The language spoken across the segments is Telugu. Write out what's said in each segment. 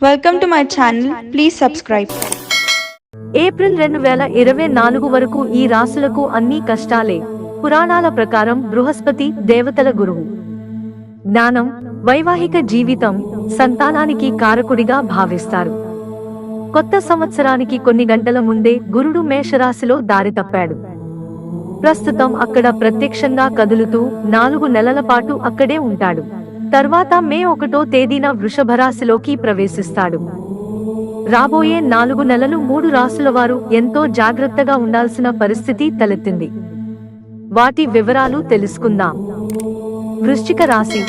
Welcome to my channel. Please subscribe. April 2024 వరకు ఈ రాశులకు అన్ని కష్టాలే. పురాణాల ప్రకారం బృహస్పతి దేవతల గురువు. జ్ఞానం, వైవాహిక జీవితం, సంతానానికి కారకుడిగా భావిస్తారు. కొత్త సంవత్సరానికి కొన్ని గంటల ముందే గురుడు మేషరాశిలో దారి తప్పాడు. ప్రస్తుతం అక్కడ ప్రత్యక్షంగా కదులుతూ 4 నెలల పాటు అక్కడే ఉంటాడు. తర్వాత మే 1వ తేదీన వృషభరాశిలోకి ప్రవేశిస్తాడు. రాబోయే 4 నెలలు 3 రాశుల వారు ఎంతో జాగ్రత్తగా ఉండాల్సిన పరిస్థితి తలెత్తింది. వాటి వివరాలు తెలుసుకుందాం. వృశ్చిక రాశి.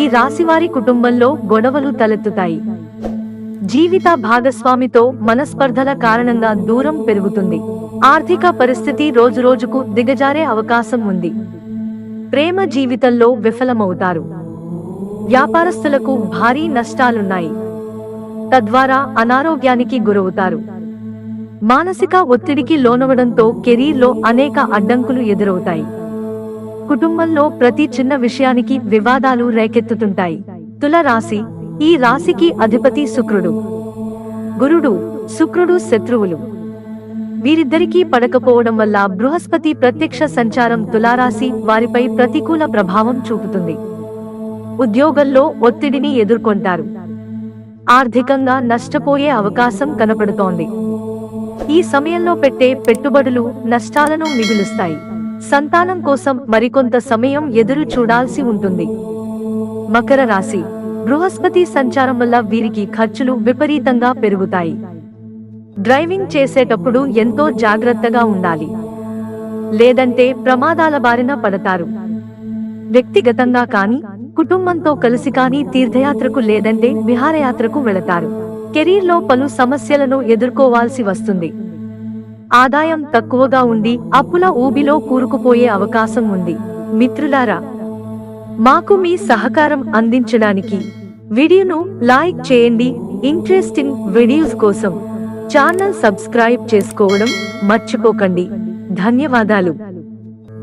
ఈ రాశివారి కుటుంబంలో గొడవలు తలెత్తుతాయి. జీవిత భాగస్వామితో మనస్పర్ధల కారణంగా దూరం పెరుగుతుంది. ఆర్థిక పరిస్థితి రోజురోజుకు దిగజారే అవకాశం ఉంది. ప్రేమ జీవితంలో విఫలమవుతారు. వ్యాపారస్తులకు భారీ నష్టాలున్నాయి. తద్వారా అనారోగ్యానికి గురవుతారు. మానసిక ఒత్తిడికి లోనవడంతో కెరీర్లో అనేక అడ్డంకులు ఎదురవుతాయి. కుటుంబంలో ప్రతి చిన్న విషయానికి వివాదాలు రేకెత్తుతుంటాయి. తుల రాశి. ఈ రాశికి అధిపతి శుక్రుడు. గురుడు, శుక్రుడు శత్రువులు. వీరిద్దరికీ పడకపోవడం వల్ల బృహస్పతి ప్రత్యక్ష సంచారం తులారాశి వారిపై ప్రతికూల ప్రభావం చూపుతుంది. ఉద్యోగంలో ఒత్తిడిని ఎదుర్కొంటారు. ఆర్థికంగా నష్టపోయే అవకాశం కనపడుతోంది. ఈ సమయంలో పెట్టే పెట్టుబడులు నష్టాలను మిగులుస్తాయి. సంతానం కోసం మరికొంత సమయం ఎదురు చూడాల్సి ఉంటుంది. మకర రాశి. బృహస్పతి సంచారం వల్ల వీరికి ఖర్చులు విపరీతంగా పెరుగుతాయి. డ్రైవింగ్ చేసేటప్పుడు ఎంతో జాగ్రత్తగా ఉండాలి, లేదంటే ప్రమాదాల బారిన పడతారు. వ్యక్తిగతంగా కానీ కుటుంబంతో కలిసి కానీ తీర్థయాత్రకు లేదంటే విహారయాత్రకు వెళతారు. కెరీర్లో పలు సమస్యలను ఎదుర్కోవాల్సి వస్తుంది. ఆదాయం తక్కువగా ఉండి అప్పుల ఊబిలో కూరుకుపోయే అవకాశం ఉంది. మిత్రులారా, మాకు మీ సహకారం అందించడానికి వీడియోను లైక్ చేయండి. ఇంట్రెస్టింగ్ వీడియోస్ కోసం ఛానల్ సబ్స్క్రైబ్ చేసుకోవడం మర్చిపోకండి. ధన్యవాదాలు.